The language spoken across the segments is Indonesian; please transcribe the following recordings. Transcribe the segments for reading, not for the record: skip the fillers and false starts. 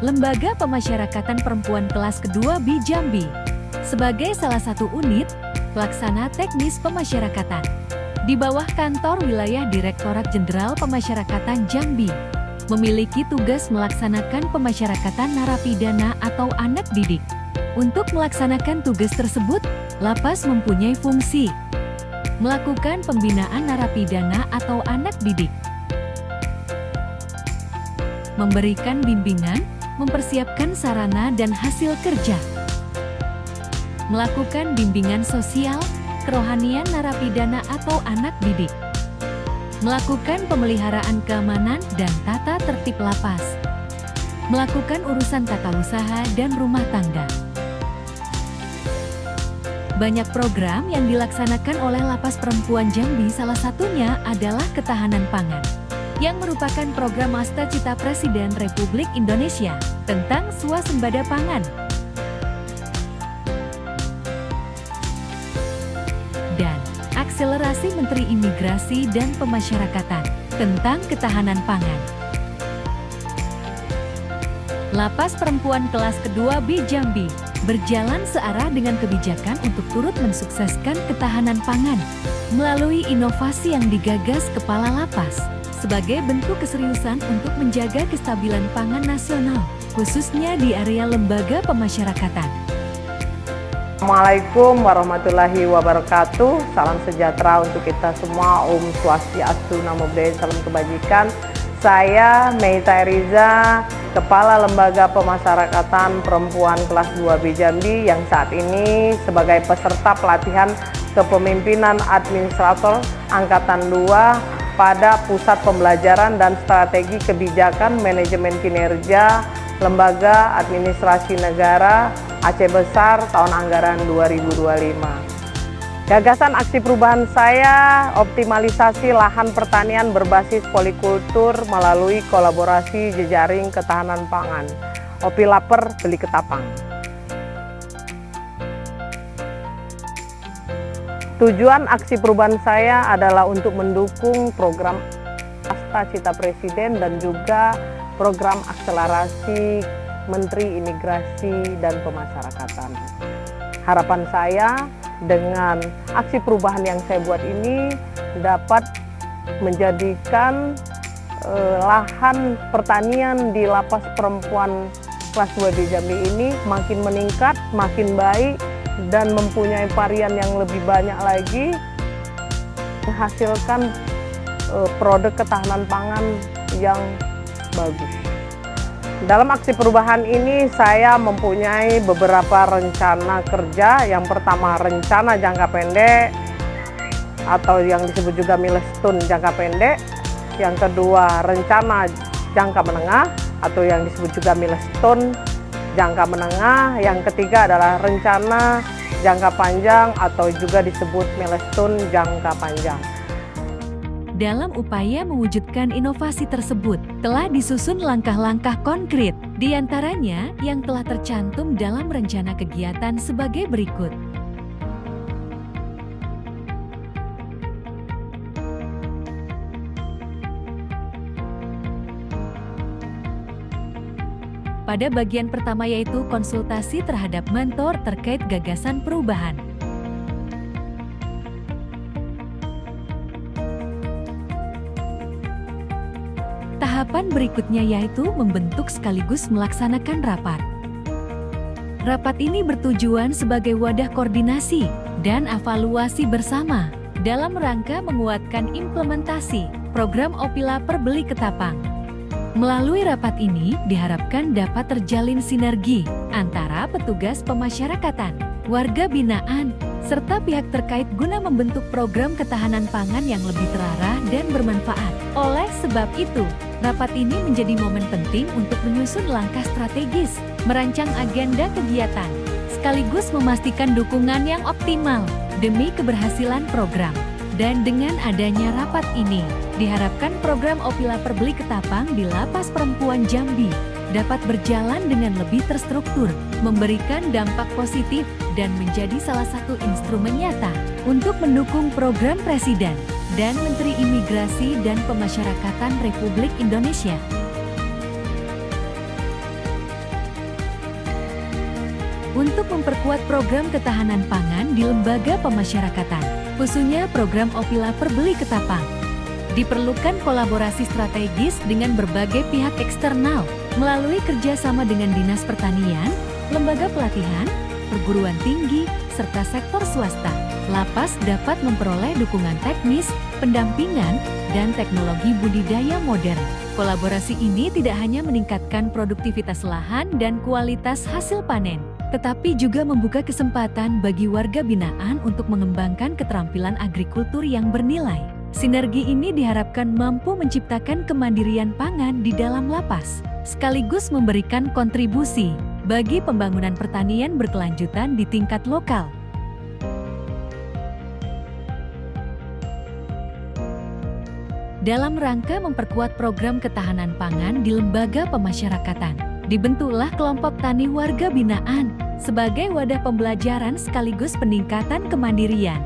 Lembaga Pemasyarakatan Perempuan Kelas Kedua B Jambi, sebagai salah satu unit pelaksana teknis pemasyarakatan di bawah kantor wilayah Direktorat Jenderal Pemasyarakatan Jambi, memiliki tugas melaksanakan pemasyarakatan narapidana atau anak didik. Untuk melaksanakan tugas tersebut, Lapas mempunyai fungsi melakukan pembinaan narapidana atau anak didik, memberikan bimbingan, mempersiapkan sarana dan hasil kerja, melakukan bimbingan sosial, kerohanian narapidana atau anak didik, melakukan pemeliharaan keamanan dan tata tertib lapas, melakukan urusan tata usaha dan rumah tangga. Banyak program yang dilaksanakan oleh Lapas Perempuan Jambi, salah satunya adalah ketahanan pangan, yang merupakan program Cita Presiden Republik Indonesia tentang swasembada pangan. Dan akselerasi Menteri Imigrasi dan Pemasyarakatan tentang ketahanan pangan. Lapas Perempuan Kelas Kedua B Jambi berjalan searah dengan kebijakan untuk turut mensukseskan ketahanan pangan melalui inovasi yang digagas Kepala Lapas sebagai bentuk keseriusan untuk menjaga kestabilan pangan nasional, khususnya di area lembaga pemasyarakatan. Assalamualaikum warahmatullahi wabarakatuh. Salam sejahtera untuk kita semua. Om Swastiastu, Namo Buddhaya, salam kebajikan. Saya Meita Eriza, Kepala Lembaga Pemasyarakatan Perempuan Kelas 2B Jambi, yang saat ini sebagai peserta pelatihan kepemimpinan administrator Angkatan 2 pada Pusat Pembelajaran dan Strategi Kebijakan Manajemen Kinerja Lembaga Administrasi Negara Aceh Besar tahun anggaran 2025. Gagasan aksi perubahan saya, optimalisasi lahan pertanian berbasis polikultur melalui kolaborasi jejaring ketahanan pangan. Opi lapar, beli ketapang. Tujuan aksi perubahan saya adalah untuk mendukung program Cita Presiden dan juga program akselerasi Menteri Imigrasi dan Pemasyarakatan. Harapan saya dengan aksi perubahan yang saya buat ini dapat menjadikan lahan pertanian di Lapas Perempuan Kelas 2B Jambi ini makin meningkat, makin baik, dan mempunyai varian yang lebih banyak lagi, menghasilkan produk ketahanan pangan yang bagus. Dalam aksi perubahan ini saya mempunyai beberapa rencana kerja. Yang pertama, rencana jangka pendek atau yang disebut juga milestone jangka pendek. Yang kedua, rencana jangka menengah atau yang disebut juga milestone jangka menengah. Yang ketiga adalah rencana jangka panjang atau juga disebut milestone jangka panjang. Dalam upaya mewujudkan inovasi tersebut, telah disusun langkah-langkah konkret, di antaranya yang telah tercantum dalam rencana kegiatan sebagai berikut. Pada bagian pertama yaitu konsultasi terhadap mentor terkait gagasan perubahan. Tahapan berikutnya yaitu membentuk sekaligus melaksanakan rapat. Rapat ini bertujuan sebagai wadah koordinasi dan evaluasi bersama dalam rangka menguatkan implementasi program Opi Lapar Beli Ketapang. Melalui rapat ini diharapkan dapat terjalin sinergi antara petugas pemasyarakatan, warga binaan, serta pihak terkait guna membentuk program ketahanan pangan yang lebih terarah dan bermanfaat. Oleh sebab itu, rapat ini menjadi momen penting untuk menyusun langkah strategis, merancang agenda kegiatan, sekaligus memastikan dukungan yang optimal demi keberhasilan program. Dan dengan adanya rapat ini, diharapkan program Opi Lapar Beli Ketapang di Lapas Perempuan Jambi dapat berjalan dengan lebih terstruktur, memberikan dampak positif, dan menjadi salah satu instrumen nyata untuk mendukung program Presiden dan Menteri Imigrasi dan Pemasyarakatan Republik Indonesia. untuk memperkuat program ketahanan pangan di lembaga pemasyarakatan, khususnya program Opila Perbeli Ketapang. Diperlukan kolaborasi strategis dengan berbagai pihak eksternal, melalui kerjasama dengan Dinas Pertanian, lembaga pelatihan, perguruan tinggi, serta sektor swasta. Lapas dapat memperoleh dukungan teknis, pendampingan, dan teknologi budidaya modern. Kolaborasi ini tidak hanya meningkatkan produktivitas lahan dan kualitas hasil panen, tetapi juga membuka kesempatan bagi warga binaan untuk mengembangkan keterampilan agrikultur yang bernilai. Sinergi ini diharapkan mampu menciptakan kemandirian pangan di dalam lapas, sekaligus memberikan kontribusi bagi pembangunan pertanian berkelanjutan di tingkat lokal. Dalam rangka memperkuat program ketahanan pangan di lembaga pemasyarakatan, dibentuklah kelompok tani warga binaan sebagai wadah pembelajaran sekaligus peningkatan kemandirian.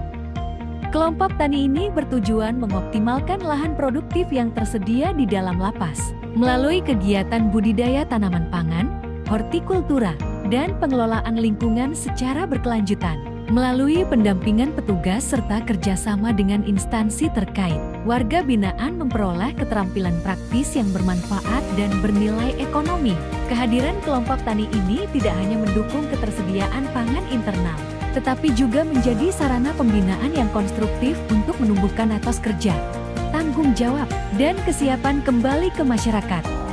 Kelompok tani ini bertujuan mengoptimalkan lahan produktif yang tersedia di dalam lapas, melalui kegiatan budidaya tanaman pangan, hortikultura, dan pengelolaan lingkungan secara berkelanjutan. Melalui pendampingan petugas serta kerjasama dengan instansi terkait, warga binaan memperoleh keterampilan praktis yang bermanfaat dan bernilai ekonomi. Kehadiran kelompok tani ini tidak hanya mendukung ketersediaan pangan internal, tetapi juga menjadi sarana pembinaan yang konstruktif untuk menumbuhkan etos kerja, tanggung jawab, dan kesiapan kembali ke masyarakat.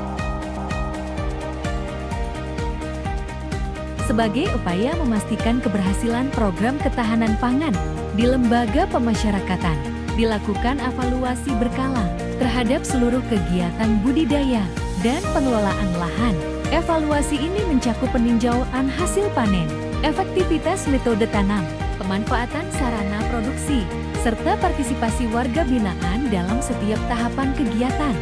Sebagai upaya memastikan keberhasilan program ketahanan pangan di lembaga pemasyarakatan, dilakukan evaluasi berkala terhadap seluruh kegiatan budidaya dan pengelolaan lahan. Evaluasi ini mencakup peninjauan hasil panen, efektivitas metode tanam, pemanfaatan sarana produksi, serta partisipasi warga binaan dalam setiap tahapan kegiatan.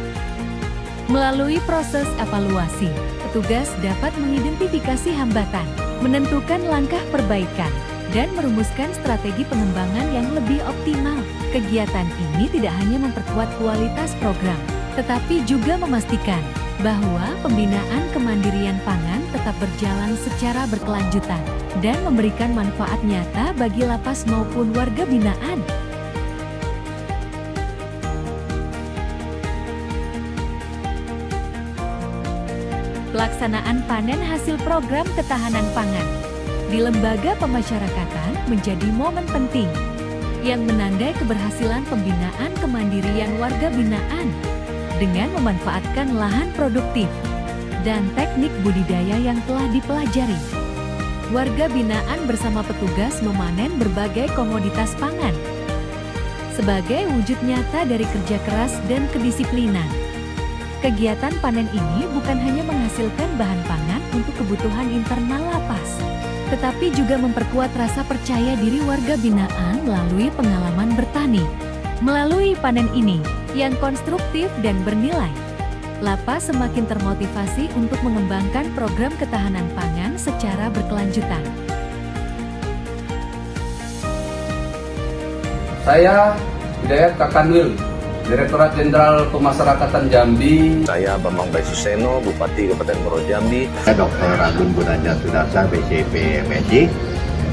Melalui proses evaluasi, petugas dapat mengidentifikasi hambatan, menentukan langkah perbaikan, dan merumuskan strategi pengembangan yang lebih optimal. Kegiatan ini tidak hanya memperkuat kualitas program, tetapi juga memastikan bahwa pembinaan kemandirian pangan tetap berjalan secara berkelanjutan dan memberikan manfaat nyata bagi lapas maupun warga binaan. Pelaksanaan panen hasil program ketahanan pangan di lembaga pemasyarakatan menjadi momen penting yang menandai keberhasilan pembinaan kemandirian warga binaan dengan memanfaatkan lahan produktif dan teknik budidaya yang telah dipelajari. Warga binaan bersama petugas memanen berbagai komoditas pangan sebagai wujud nyata dari kerja keras dan kedisiplinan. Kegiatan panen ini bukan hanya menghasilkan bahan pangan untuk kebutuhan internal lapas, tetapi juga memperkuat rasa percaya diri warga binaan melalui pengalaman bertani. Melalui panen ini, yang konstruktif dan bernilai, lapas semakin termotivasi untuk mengembangkan program ketahanan pangan secara berkelanjutan. Saya Hidayat Kakanwil, Direktorat Jenderal Pemasyarakatan Jambi. Saya Bambang Baisuseno, Bupati Kabupaten Muaro Jambi. Saya Dr. Agun Gunanja Sudarsa, BCP MSI.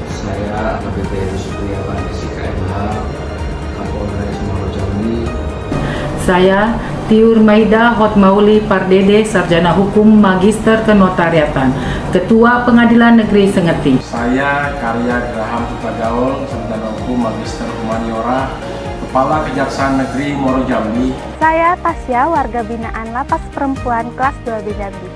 Saya AKBP Supriyawan SIKMH, Kapolres Muaro Jambi. Saya Tiur Maida Hotmauli Pardede, Sarjana Hukum Magister Kenotariatan, Ketua Pengadilan Negeri Sengeti. Saya Karya Graham Putagaul, Sarjana Hukum Magister Humaniora, Kepala Kejaksaan Negeri Muaro Jambi. Saya Tasya, warga binaan Lapas Perempuan kelas 2 Jambi.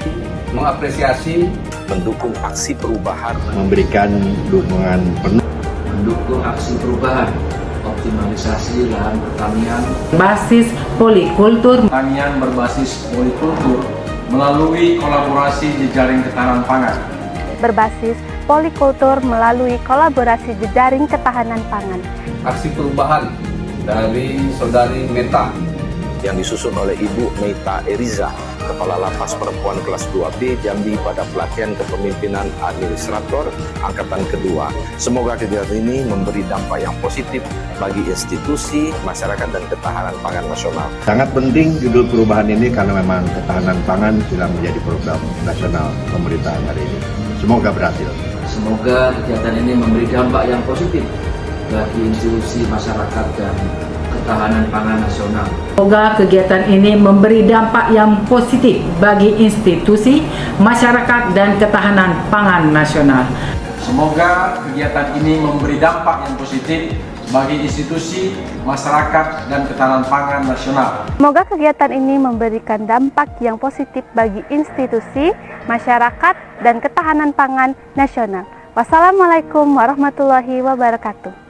Mengapresiasi, Mendukung aksi perubahan, Memberikan dukungan penuh. Mendukung aksi perubahan, optimalisasi lahan pertanian, Basis polikultur. pertanian berbasis polikultur melalui kolaborasi jejaring ketahanan pangan. Berbasis polikultur melalui kolaborasi jejaring ketahanan pangan. aksi perubahan dari Saudari Meta yang disusun oleh Ibu Meita Eriza, Kepala Lapas Perempuan kelas 2B Jambi pada pelatihan kepemimpinan administrator angkatan kedua. Semoga kegiatan ini memberi dampak yang positif bagi institusi, masyarakat, dan ketahanan pangan nasional. Sangat penting judul perubahan ini karena memang ketahanan pangan sudah menjadi program nasional pemerintahan hari ini. Semoga berhasil. Semoga kegiatan ini memberi dampak yang positif bagi institusi masyarakat dan ketahanan pangan nasional. Semoga kegiatan ini memberi dampak yang positif bagi institusi, masyarakat, dan ketahanan pangan nasional. Semoga kegiatan ini memberi dampak yang positif bagi institusi, masyarakat, dan ketahanan pangan nasional. Semoga kegiatan ini memberikan dampak yang positif bagi institusi, masyarakat, dan ketahanan pangan nasional. Wassalamualaikum warahmatullahi wabarakatuh.